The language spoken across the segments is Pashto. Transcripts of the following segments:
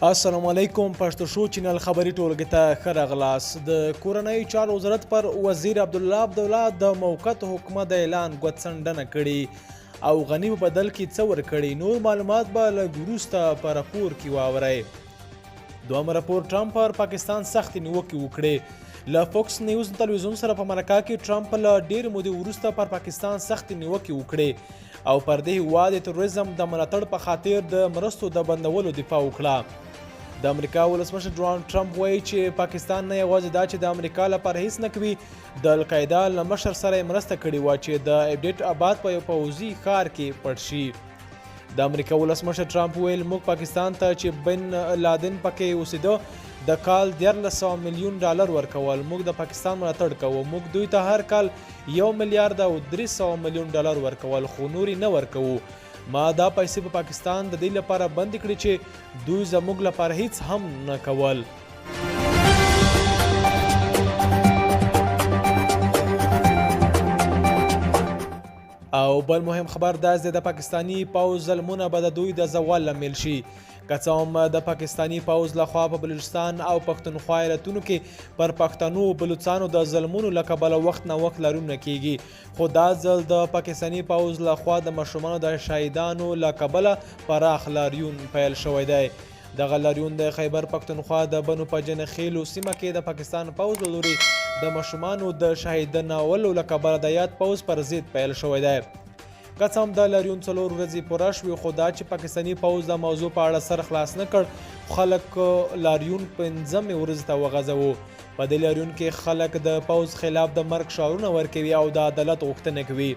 السلام علیکم پښتو شو چینل خبري ټولګي ته ښه راغلاست. د کورنیو چارو وزارت پر وزیر عبدالله د موقت حکومت د اعلان ګوتڅنډنه کړې او غني په بدل کې څه ورکړي. نور معلومات به لږ وروسته په راپور کې واورئ. دویم راپور ټرمپ پر پاکستان سختې نیوکې وکړې. له فوکس نیوز تلویزیون سره په مرکه کې ټرمپ له ډېرې مودې وروسته پر پاکستان سختې نیوکې وکړې او پر دې هېواد د تروریزم د ملاتړ په خاطر د مرستو د بندولو دفاع وکړه. د امریکا ولسمشر ډونالډ ټرمپ وایي چې پاکستان نه یوازې دا چې د امریکا لپاره هیڅ نه کوي، د القاعده له مشر سره یې مرسته کړې وه چې د ایبټ آباد په یو پوځي ښار کې پټ شي. د امریکا ولسمشر ټرمپ ویل موږ پاکستان ته چې بن لادن پکې اوسېده د کال 1300 میلیون ډالر ورکول. موږ د پاکستان ملاتړ کوو. موږ دوی ته هر کال 1 میلیارډ او 300 میلیون ډالر ورکول خو نورې نه ورکوو. ما دا پیسې په پاکستان د دې لپاره بندي کړې چې دوی زموږ لپاره هیڅ هم نه کول. او بل مهم خبر دا دی د پاکستانی پوځ ظلمونه به د دوی د زوال لامل شي. که څه هم د پاکستانی پوځ لخوا په بلوچستان او پښتونخوا ایالتونو کې پر پښتنو بلوچستانو د ظلمونو له کبله وخت نه وخت لاریونونه کیږي، خو دا ځل د پاکستانی پوځ لخوا د ماشومانو د شهیدانو له کبله پراخ لاریون پیل شوی دی. دغه لاریون د خیبر پښتونخوا د بنو په جنخیلو سیمه کې د پاکستان پوځ له لوري د ماشومانو د شهیدانولو له کبله د یاد پوځ پر ضد پیل شوی دی. که څه هم د لاریون 4 ورځې پوره شوې، خو دا چې پاکستاني پوځ د موضوع په اړه سر خلاص نه کړ، خلک لاریون 5مې ورځې ته وغځوو. په دې لاریون کې خلک د پوځ خلاف د مرګ شعارونه ورکوي او د عدالت غوښتنه کوي.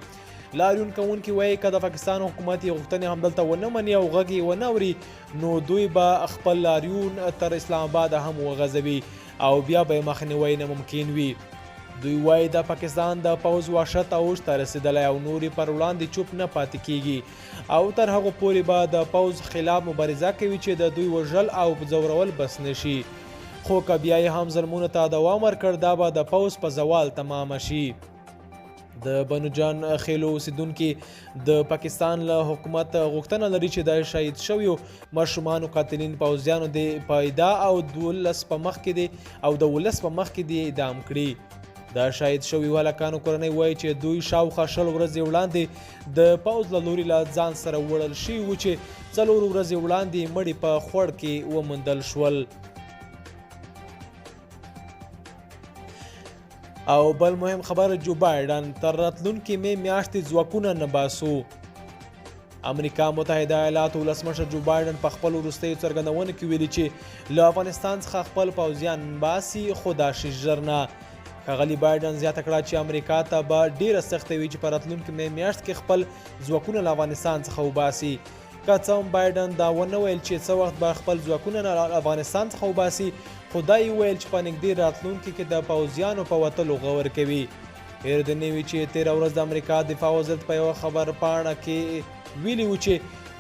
لاریون کوونکي وایي که د پاکستان حکومت یې غوښتنې همدلته ونه مني او غږ یې ونه اوري، نو دوی به خپل لاریون تر اسلام آباد هم وغځوي او بیا به یې مخنیوی ناممکن وي. دوی وایي د پاکستان د پوځ وحشت اوج ته رسېدلی او نورې پر وړاندې چوپ نه پاتې کیږي او تر هغو پورې به د پوځ خلاف مبارزه کوي چې د دوی وژل او ځورول بس نه شي. خو که بیا یې هم ظلمونو ته دوام ورکړ، دا به د پوځ په زوال تمامه شي. د بنو جان خیلو اوسیدونکي د پاکستان له حکومت غوښتنه لري چې د شهید شویو ماشومانو قاتلین پوځیانو د پیدا او د ولس په مخ کې دې اعدام کړي. د شهید شویو هلکانو کورنۍ وایي چې دوی شاوخوا 20 ورځې وړاندې د پوځ له لوري له ځان سره وړل شوي وو چې 4 ورځې وړاندې مړي په خوړ کې وموندل شول. او بل مهم خبر جو بایډن تر راتلونکې میاشتې ځواکونه نه باسو. امریکا متحده ایالاتو ولسمشر جو بایډن په خپل وروستیو څرګندونو کې ویلي چې له افغانستان څخه خپل پوځیان باسي، خو دا شي ژر نه. ښاغلي بایډن زیاته کړه چې امریکا ته به ډیره سخته وي چې په راتلونکې میاشت کې خپل ځواکونه له افغانستان څخه وباسي. که څه هم بایډن دا ونه ویل چې څه وخت به خپل ځواکونه له افغانستان څخه وباسي، خو دا یې ویل چې په نږدې راتلونکي کې د پوځیانو په وتلو غور کوي. هېر دې نه وي چې 13 ورځ د امریکا دفاع وزارت په یوه خبرپاڼه کې ویلي و چې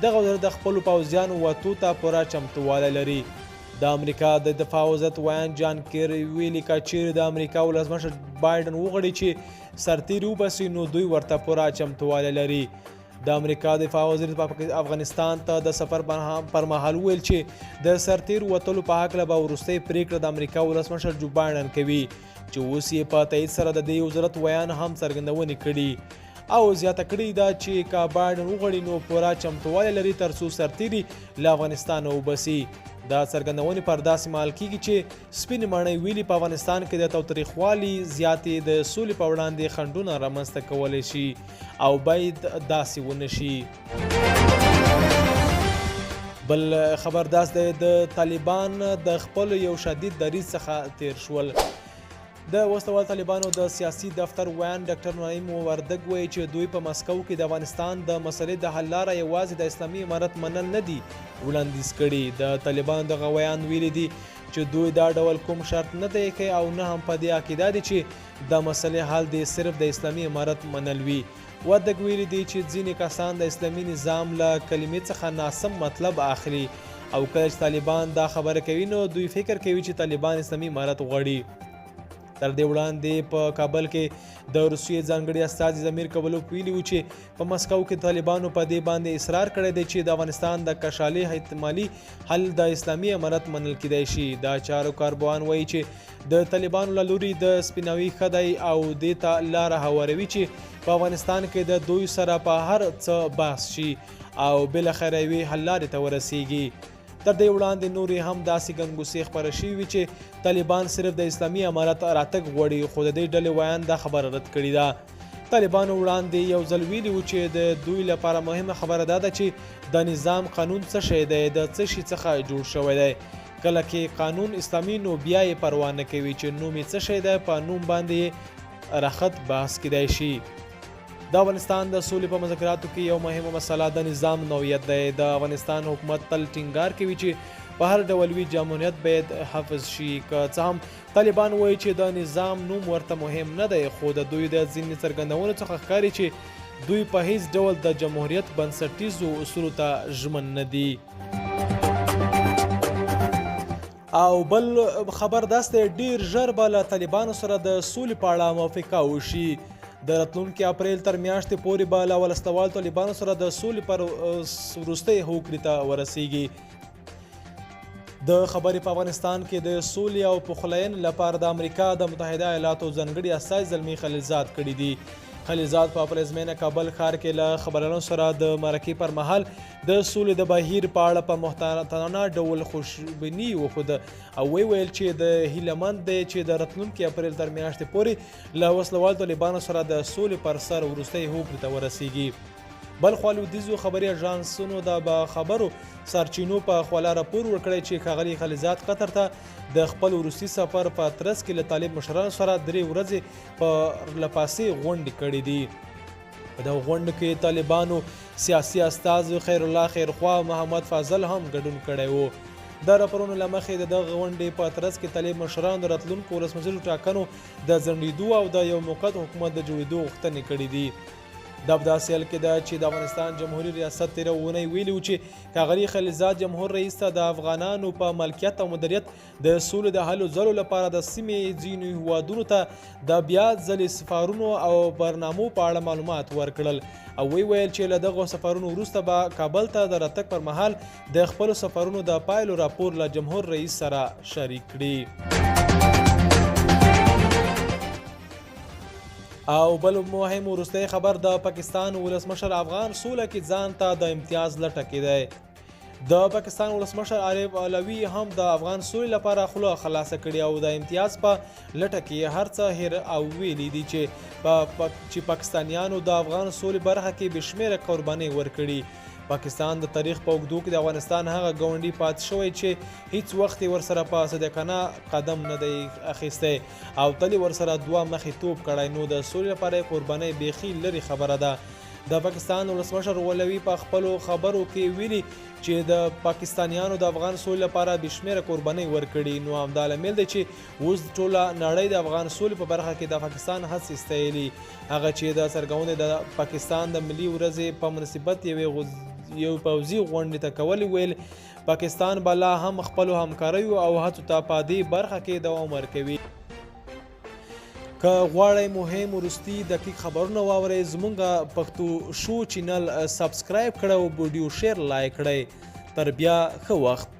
دغه وزارت د خپلو پوځیانو وتو ته پوره چمتووالی لري. د امریکا د دفاع وزارت ویان جان کیری ویلي که چیرې د امریکا ولسمشر بایډن وغواړي چې سرتیري وباسي، نو دوی ورته پوره چمتووالی لري. د امریکا دفاع وزیر په افغانستان ته د سفر پر مهال ویل چې د سرتیرو وتلو په هکله به وروستۍ پریکړه د امریکا ولسمشر جو بایډن کوي، چې اوس یې په تایید سره د دې وزارت ویان هم څرګندونې کړي او زیاته کړې ده چې که بایډن وغواړي نو پوره چمتووالی لري ترڅو سرتیري له افغانستانه وباسي. دا څرګندونې پر داسې مهال کیږي چې سپینې ماڼۍ ویلي په افغانستان کې د تاوتریخوالي زیاتې د سولې په وړاندې خنډونه رامنځته کولی شي او باید داسې ونه شي. بل خبر داس دی د طالبان د خپل یو شدید دریځ څخه تیر شول. د وسلوال طالبانو د سیاسي دفتر ویان ډاکټر نعیم وردګ وایي چې دوی په مسکو کې د افغانستان د مسلې د حل لاره یوازې د اسلامي امارت منل نه دي وړاندیز کړي. د طالبانو دغه ویان ویلي دي چې دوی دا ډول کوم شرط نه دی ایښی او نه هم په دې عقیده دي چې د مسلې حل دی صرف د اسلامي امارت منل وي. وردګ ویلي دي چې ځینې کسان د اسلامي نظام له کلمې څخه ناسم مطلب اخلي او کله چې طالبان دا خبره کوي نو دوی فکر کوي چې طالبان اسلامي امارت غواړي. تر دې وړاندې په کابل کې د روسیې ځانګړي استازي ضمیر کوولوف ویلي و چې په مسکو کې طالبانو په دې باندې اصرار کړی دی چې د افغانستان د کشالي احتمالي حل د اسلامي امارت منل کیدای شي. دا چارو کاربوان وایي چې د طالبانو له لوري د سپیناوي ښه دی او دې ته لاره هواروي چې په افغانستان کې د دوی سره په هر څه بحث شي او بالاخره یوې حل لارې ته ورسیږي. تر دې وړاندې نورې هم داسې ګنګوسې خپره شوي وي چې طالبان صرف د اسلامي امارت راتګ غواړي، خو د دې ډلې ویان دا خبره رد کړې ده. طالبانو وړاندې یو ځل ویلي و چې د دوی لپاره مهمه خبره دا ده چې د نظام قانون څه شی دی، د څه شي څخه جوړ شوی دی. کله کې قانون اسلامي نو بیا یې پروا نه کوي چې نوم یې څه شی دی، په نوم باندې رخت بحث کیدای شي. د افغانستان د سولې په مذاکراتو کې یو مهمه مسله د نظام نوعیت دی. د افغانستان حکومت تل ټینګار کوي چې په هر ډول وي جمهوریت باید حفظ شي. که څه هم طالبان وایي چې د نظام نوم ورته مهم نه دی، خو د دوی د ځینې څرګندونو څخه ښکاري چې دوی په هیڅ ډول د جمهوریت بنسټیزو اصولو ته ژمن نه دي. او بل خبر داسې دی ډیر ژر به له طالبانو سره د سولې په اړه موافقه وشي. د راتلونکي اپریل تر میاشتې پورې به له ولسوال طالبانو سره د سولې پر وروستۍ هوکړې ته ورسیږي. د خبرې په افغانستان کې د سولې او پخلاینې لپاره د امریکا د متحده ایالاتو ځانګړي استازي زلمي خلیلزاد کړي دي. خلیلزاد په پلازمینه کابل ښار کې له خبريالانو سره د مرکې پر مهال د سولې د بهیر په اړه په محتاطانه ډول خوشبیني وښوده او ویل چې د هیله مند دی چې د راتلونکي اپریل تر میاشتې پورې له وسلوال طالبانو سره د سولې پر سر وروستۍ هوکړې ته ورسیږي. بل خوا لویدیځو خبري اژانسونو د باخبرو سرچینو په خواله راپور ورکړی چې ښاغلي خلیلزاد قطر ته د خپل وروستي سفر په ترڅ کې له طالب مشرانو سره 3 ورځې په لپاسې غونډې کړې دي. په دغه غونډو کې طالبانو سیاسي استازي خیر الله خیرخوا محمد فاضل هم ګډون کړی و. د راپورونو له مخې د دغه غونډې په ترڅ کې طالب مشرانو د راتلونکو ولسمشرو ټاکنو د ځنډېدو او د یو موقت حکومت د جوړېدو غوښتنې کړې دي. دا په داسې حال کې ده چې د افغانستان جمهوري ریاست تېره اونۍ ویلي و چې ښاغلي خلیلزاد جمهور رئیس ته د افغانانو په ملکیت او مدیریت د سولې د هلو ځلو لپاره د سیمې ځینو هیوادونو ته د بیا ځلې سفارونو او برنامو په اړه معلومات ورکړل او ویل چې له دغو سفرونو وروسته به کابل ته د راتګ پر مهال د خپلو سفرونو د پایلو راپور له جمهور رئیس سره شریک کړي. او بل مهم وروستی خبر د پاکستان ولسمشر افغان سوله کې ځان ته د امتیاز لټه کې دی. د پاکستان ولسمشر عارف علوي هم د افغان سولې لپاره خوله خلاصه کړې او د امتیاز په لټه کې هر څه هیر او ویلي دي چې پاکستانیانو د افغان سولې برخه کې بشمیره قربانۍ ورکړي. پاکستان د تاریخ په اوږدو کې د افغانستان هغه ګاونډي پاتې شوی چې هیڅ وخت یې ورسره په صادقانه قدم نه دی اخیستی او تل یې ورسره 2 مخې توپ کړی، نو د سولې لپاره یې قربانۍ بیخي لرې خبره ده. د پاکستان ولسمشر علوي په خپلو خبرو کې ویلي چې د پاکستانیانو د افغان سولې لپاره بشمیره قربانۍ ورکړي، نو همدا لامل دی چې اوس ټوله نړۍ د افغان سولې په برخه کې د پاکستان هڅې ستایلي. هغه چې د څرګندونې د پاکستان د ملي ورځې په مناسبت یو پوځي غونډې ته کولی ویل پاکستان به لا هم خپلو همکاریو او هڅو ته په دې برخه کې دوام ورکوي. که غواړئ مهم وروستي دقیق خبرونه واورئ زموږ پښتو شو چینل سبسکرایب کړئ او ویډیو شیر لایک کړئ. تر بیا ښه وخت.